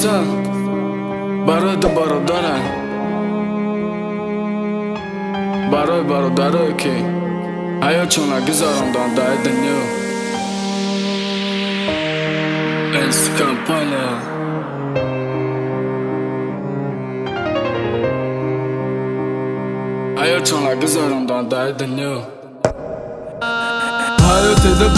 دوستم برای دو برادرم، برای برادرایی که حیاتشون نگذراندن در دنیا. از کامپالا حیاتشون نگذراندن در دنیا. حیات ده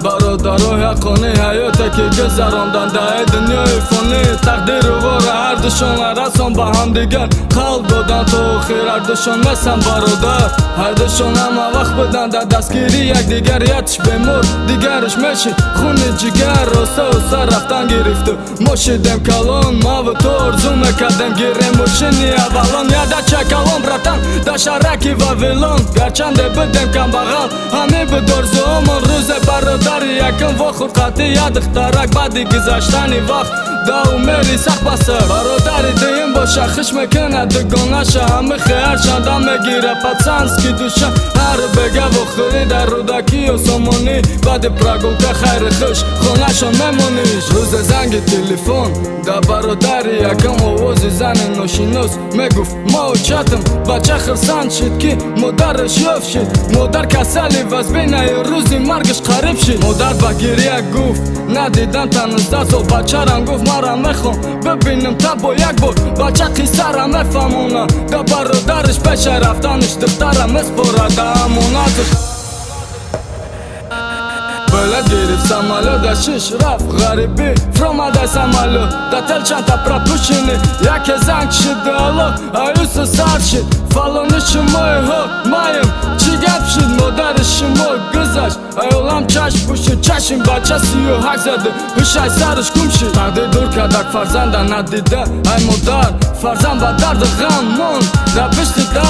برادرای حقانی، حیاته که گذراندن در دنیای فانی. تقدیر وار هر دوشان رسان با هم دیگر قلب دادن تا آخر، هر دوشان مثل برادر. هر دوشان همه وقت بدن در دستگیری یک دیگر، یتش بمور دیگرش میشه خون جگر. راستا رفتن گرفته ما شدیم کلان، ما و تو ارزو میکردیم گیریم ماشینی اولان. یاده چکلان براتن در شرکی و ویلان، گرچنده بدیم کم بغل همه بدارزو همون روز برادر یکم و خود قطعی یاد اخترک بعدی گذشتنی وقت داو میری سخت بسر. برادری دیم باشه خش میکنه دگانشه، همه خیر شنده میگیره پسنس که دوشه هر بگه و خوری در رودکی و سامانی. بعد پراگوته خیر خوش خونهشان میمونیش. روز زنگ تلفن در برادری یکم آواز زن ناشناس میگفت ما چتم بچه خرسند شد که مادرش یاف شد. مادر کسلی و از بین روزی مرگش قریب شد. مادر با گریه گفت ندیدم تا 19 سال بچه رم، گفت مرا میخوام ببینم تا با یک بار بچه قصه را میفهمونه. در برادرش پیش رفتنش دخترم اسپاره در امانتش. بلد گرفت سمالو در شش رفت غریبی فرامده سمالو در تل چند تا پراپوشینی یک زنگ شد دالا ایوسو سر شد فالانی شمای ها مایم چی گپ شد. مادر شما گذشت ایولم چشم پوشید چشم بچه 38 زده هشای سرش گم شد. تقدیر دور کردک فرزنده ندیده ای مادر، فرزند با درد غم مون در پشت در.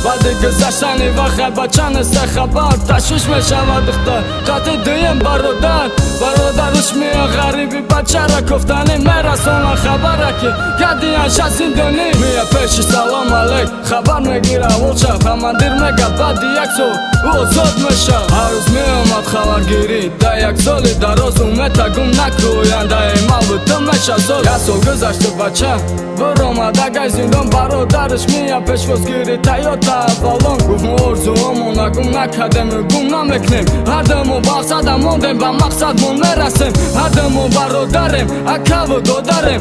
بعد گذشتنی وقت بچه نسته خبر تشویش میشود دختر قطع دیم برادرش میان غریبی بچه را کفتنی میرسانه خبره که گدیانش از زندانی. میه پیشی سلام علیک خبر میگیره اول شب هماندیر میگه بعد یک سال او آزاد میشه. هر روز میامد خبرگیری در یک سال دراز اومده گم نکوینده ایمال بودم میشه زاد. یک سال گذشته بچه برامده گای زندان، برادرش میه پیشوازگیری تیاتا اولان. گفت ما ارزوامون گم نکردیم گم نمیکنیم، هر دمو مقصد موندیم و مقصدمون میرسیم. هر دمو برادریم اکه و دادریم.